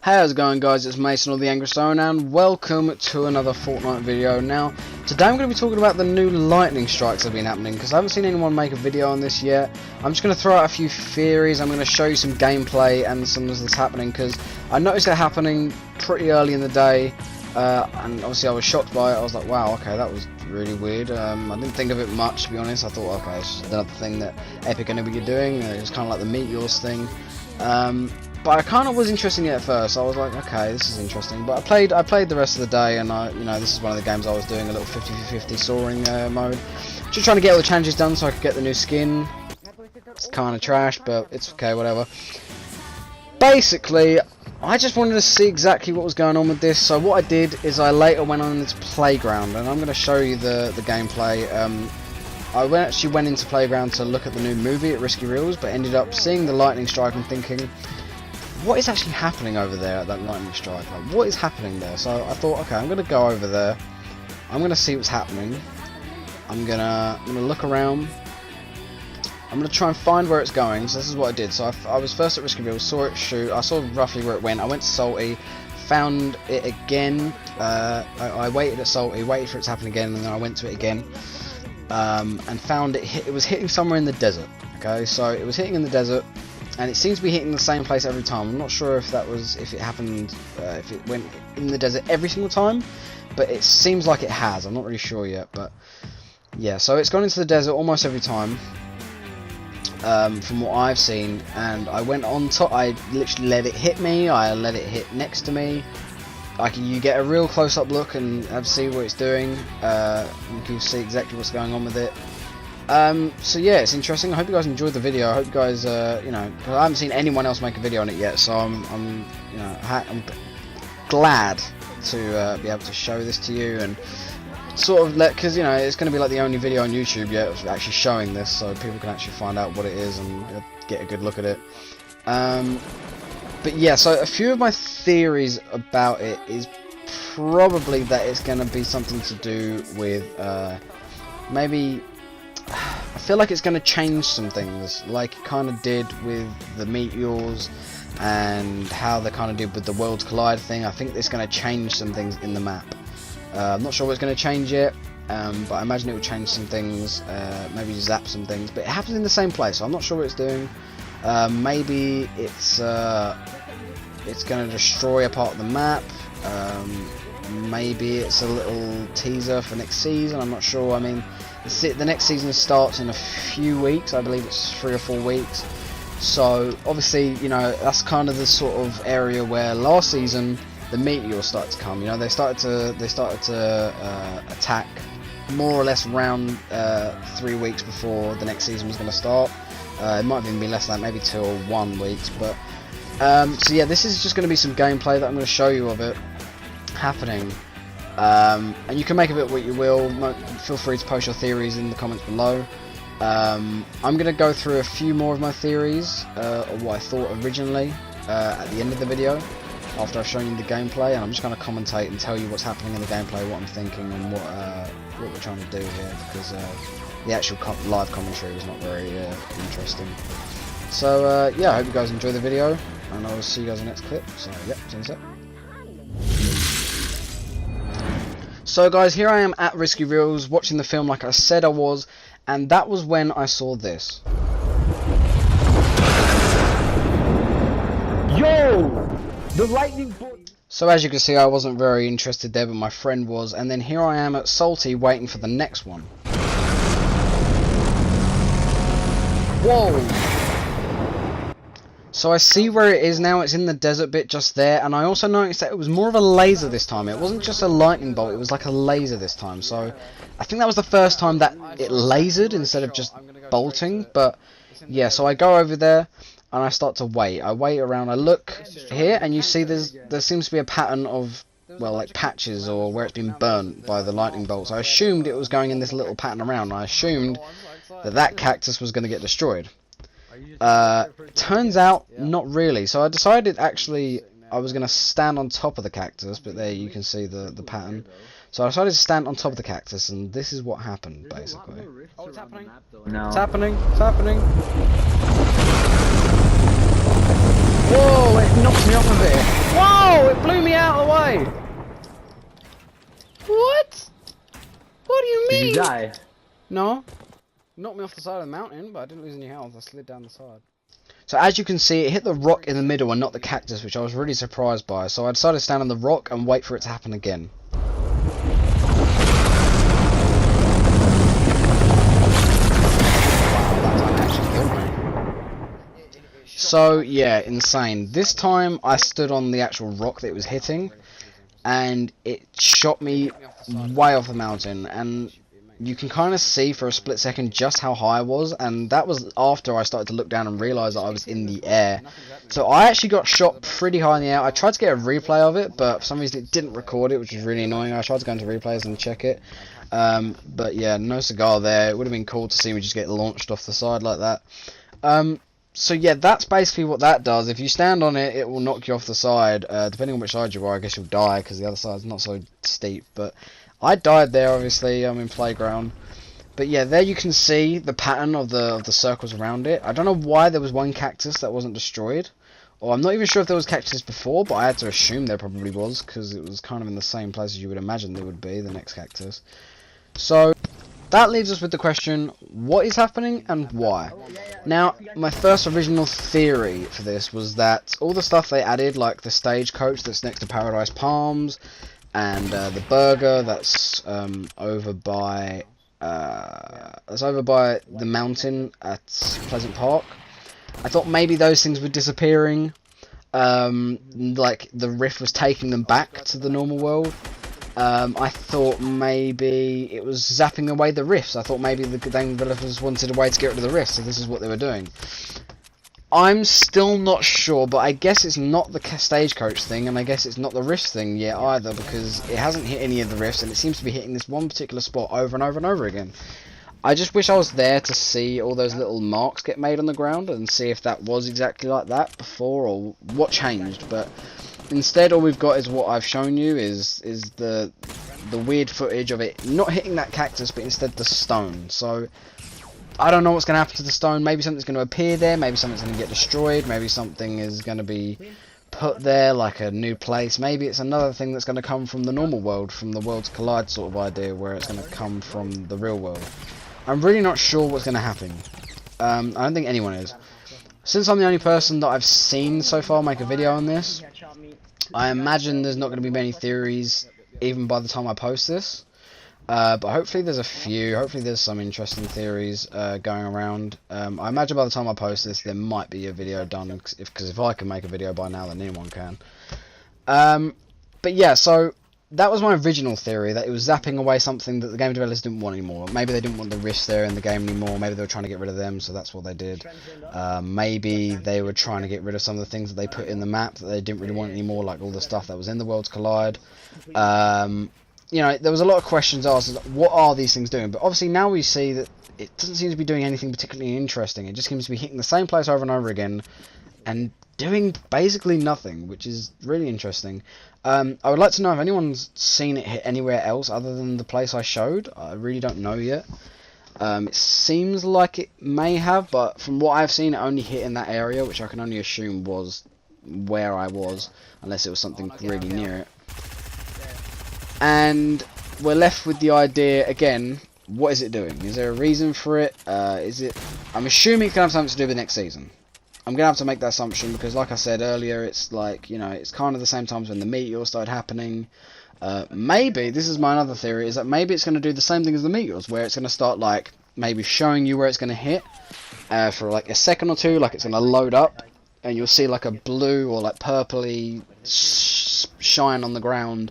Hey, how's it going, guys? It's Mason or the Angry Stone, and welcome to another Fortnite video. Now, today I'm going to be talking about the new lightning strikes that have been happening, because I haven't seen anyone make a video on this yet. I'm just going to throw out a few theories. I'm going to show you some gameplay and some of this happening, because I noticed it happening pretty early in the day, and obviously I was shocked by it. I was like, wow, okay, that was really weird. I didn't think of it much, to be honest. I thought, okay, it's just another thing that Epic are going to be doing. It was kind of like the Meteors thing. But I kind of was interested in it at first. I was like, okay, this is interesting. But I played the rest of the day, and this is one of the games I was doing a little 50-50 soaring mode, just trying to get all the challenges done so I could get the new skin. It's kind of trash, but it's okay, whatever. Basically, I just wanted to see exactly what was going on with this. So what I did is I later went on into Playground, and I'm going to show you the gameplay. I actually went into Playground to look at the new movie at Risky Reels, but ended up seeing the lightning strike and thinking, what is actually happening over there at that lightning strike? Like, what is happening there? So I thought, okay, I'm gonna go over there. I'm gonna see what's happening. I'm gonna look around. I'm gonna try and find where it's going. So this is what I did. So I was first at Risky Reels, saw it shoot. I saw roughly where it went. I went to Salty, found it again. I waited at Salty, waited for it to happen again, and then I went to it again. And found it was hitting somewhere in the desert. Okay, so it was hitting in the desert, and it seems to be hitting the same place every time. I'm not sure if it happened, if it went in the desert every single time, but it seems like it has. I'm not really sure yet, but yeah. So it's gone into the desert almost every time, from what I've seen. And I went on top. I literally let it hit me. I let it hit next to me. You get a real close-up look and see what it's doing. You can see exactly what's going on with it. So yeah, it's interesting. I hope you guys enjoyed the video. I hope you guys, I haven't seen anyone else make a video on it yet, so I'm glad to be able to show this to you and sort of because it's going to be like the only video on YouTube yet actually showing this, so people can actually find out what it is and get a good look at it. But yeah, so a few of my theories about it is probably that it's going to be something to do with maybe. I feel like it's going to change some things, like it kind of did with the Meteors and how they kind of did with the Worlds Collide thing. I think it's going to change some things in the map. I'm not sure what it's going to change yet, but I imagine it will change some things, maybe zap some things, but it happens in the same place, so I'm not sure what it's doing. Maybe it's going to destroy a part of the map. Maybe it's a little teaser for next season, I'm not sure. I mean, the next season starts in a few weeks. I believe it's 3 or 4 weeks. So obviously, that's kind of the sort of area where last season the Meteors started to come. They started to attack more or less around 3 weeks before the next season was going to start. It might even be less than that, maybe 2 or 1 weeks. But so yeah, this is just going to be some gameplay that I'm going to show you of it happening. And you can make of it what you will. Feel free to post your theories in the comments below. I'm going to go through a few more of my theories of what I thought originally at the end of the video after I've shown you the gameplay, and I'm just going to commentate and tell you what's happening in the gameplay, what I'm thinking, and what we're trying to do here, because the actual live commentary was not very interesting. So yeah, I hope you guys enjoy the video, and I will see you guys in the next clip. So yep, see you in a sec. So guys, here I am at Risky Reels watching the film like I said I was, and that was when I saw this. Yo! The lightning bolt! So as you can see, I wasn't very interested there, but my friend was, and then here I am at Salty waiting for the next one. Whoa! So I see where it is now. It's in the desert bit just there, and I also noticed that it was more of a laser this time. It wasn't just a lightning bolt, it was like a laser this time. So I think that was the first time that it lasered instead of just bolting. But yeah, so I go over there and I start to wait. I wait around, I look here, and you see there seems to be a pattern of, well, like patches or where it's been burnt by the lightning bolts. I assumed it was going in this little pattern around. I assumed that cactus was going to get destroyed. Turns out not really. So I decided actually I was going to stand on top of the cactus, but there you can see the pattern. So I decided to stand on top of the cactus, and this is what happened basically. Oh, it's happening. No. It's happening. It's happening. Whoa, it knocked me off of it. Whoa, it blew me out of the way. What? What do you mean? Did you die? No. Knocked me off the side of the mountain, but I didn't lose any health. I slid down the side. So as you can see, it hit the rock in the middle and not the cactus, which I was really surprised by. So I decided to stand on the rock and wait for it to happen again. So yeah, insane. This time I stood on the actual rock that it was hitting, and it shot me way off the mountain, and you can kind of see for a split second just how high I was, and that was after I started to look down and realise that I was in the air. So I actually got shot pretty high in the air. I tried to get a replay of it, but for some reason it didn't record it, which was really annoying. I tried to go into replays and check it, but yeah, no cigar there. It would have been cool to see me just get launched off the side like that. So yeah, that's basically what that does. If you stand on it, it will knock you off the side. Depending on which side you are, I guess you'll die, because the other side's not so steep. But I died there, obviously. I'm in playground. But yeah, there you can see the pattern of the circles around it. I don't know why there was one cactus that wasn't destroyed. Or I'm not even sure if there was cactus before, but I had to assume there probably was, because it was kind of in the same place as you would imagine there would be, the next cactus. So that leaves us with the question, what is happening and why? Now, my first original theory for this was that all the stuff they added, like the stagecoach that's next to Paradise Palms, and the burger that's over by the mountain at Pleasant Park, I thought maybe those things were disappearing, like the rift was taking them back to the normal world. I thought maybe it was zapping away the rifts. I thought maybe the game developers wanted a way to get rid of the rifts, so this is what they were doing. I'm still not sure, but I guess it's not the stagecoach thing, and I guess it's not the rifts thing yet either, because it hasn't hit any of the rifts, and it seems to be hitting this one particular spot over and over and over again. I just wish I was there to see all those little marks get made on the ground, and see if that was exactly like that before, or what changed, but instead, all we've got is what I've shown you, is the weird footage of it not hitting that cactus, but instead the stone. So I don't know what's going to happen to the stone. Maybe something's going to appear there. Maybe something's going to get destroyed. Maybe something is going to be put there, like a new place. Maybe it's another thing that's going to come from the normal world, from the Worlds Collide sort of idea, where it's going to come from the real world. I'm really not sure what's going to happen. I don't think anyone is. Since I'm the only person that I've seen so far make a video on this, I imagine there's not going to be many theories even by the time I post this. But hopefully there's a few. Hopefully there's some interesting theories going around. I imagine by the time I post this there might be a video done, because if I can make a video by now then anyone can. But yeah, so that was my original theory, that it was zapping away something that the game developers didn't want anymore. Maybe they didn't want the rifts there in the game anymore. Maybe they were trying to get rid of them, so that's what they did. Maybe they were trying to get rid of some of the things that they put in the map that they didn't really want anymore, like all the stuff that was in the Worlds Collide. You know, there was a lot of questions asked, what are these things doing? But obviously now we see that it doesn't seem to be doing anything particularly interesting. It just seems to be hitting the same place over and over again, and doing basically nothing, which is really interesting. I would like to know if anyone's seen it hit anywhere else other than the place I showed. I really don't know yet. It seems like it may have, but from what I've seen, it only hit in that area, which I can only assume was where I was, unless it was something really near it. And we're left with the idea again, what is it doing? Is there a reason for it? I'm assuming it's going to have something to do with next season. I'm going to have to make that assumption, because like I said earlier, it's like, you know, it's kind of the same times when the meteors started happening. Maybe, this is my other theory, is that maybe it's going to do the same thing as the meteors, where it's going to start, like, maybe showing you where it's going to hit for like a second or two, like it's going to load up, and you'll see like a blue or like purpley shine on the ground,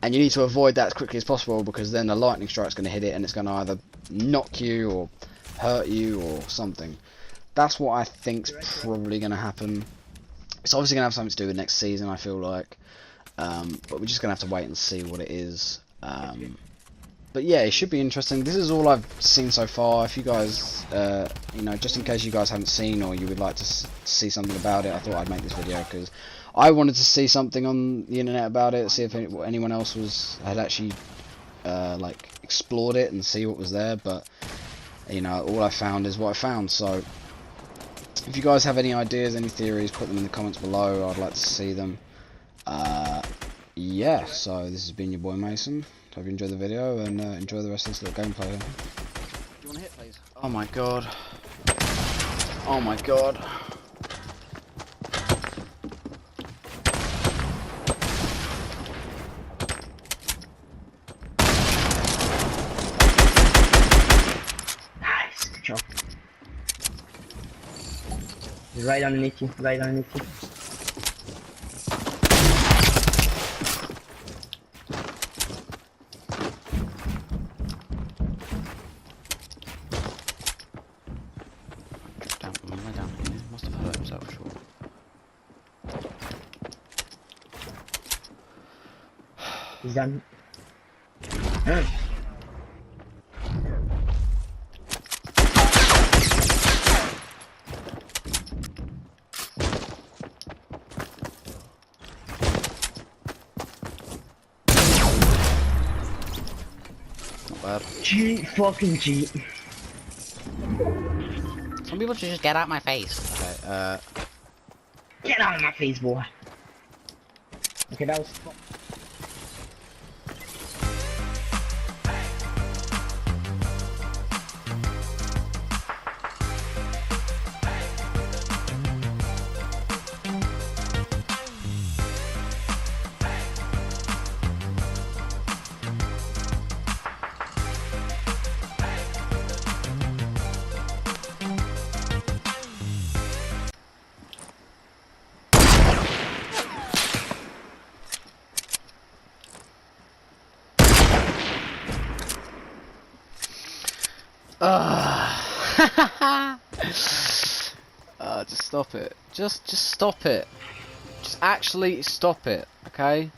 and you need to avoid that as quickly as possible, because then a lightning strike's going to hit it, and it's going to either knock you or hurt you or something. That's what I think's probably going to happen. It's obviously going to have something to do with next season, I feel like. But we're just going to have to wait and see what it is. But yeah, it should be interesting. This is all I've seen so far. If you guys, you know, just in case you guys haven't seen or you would like to see something about it, I thought I'd make this video because I wanted to see something on the internet about it, see if anyone else had actually like explored it and see what was there. But you know, all I found is what I found. So If you guys have any ideas, any theories, put them in the comments below. I'd like to see them. Yeah, so this has been your boy Mason. Hope you enjoyed the video and enjoy the rest of this little gameplay here. Do you want to hit, please? Oh my god. Oh my god. Nice, good job. He's right underneath you, right underneath you. Down here. Must have hurt himself, sure. He's done. Not bad. G fucking G. Some people should just get out my face. Okay, Get out of my face, boy. Okay, that was. just stop it. Just stop it. Just actually stop it, okay?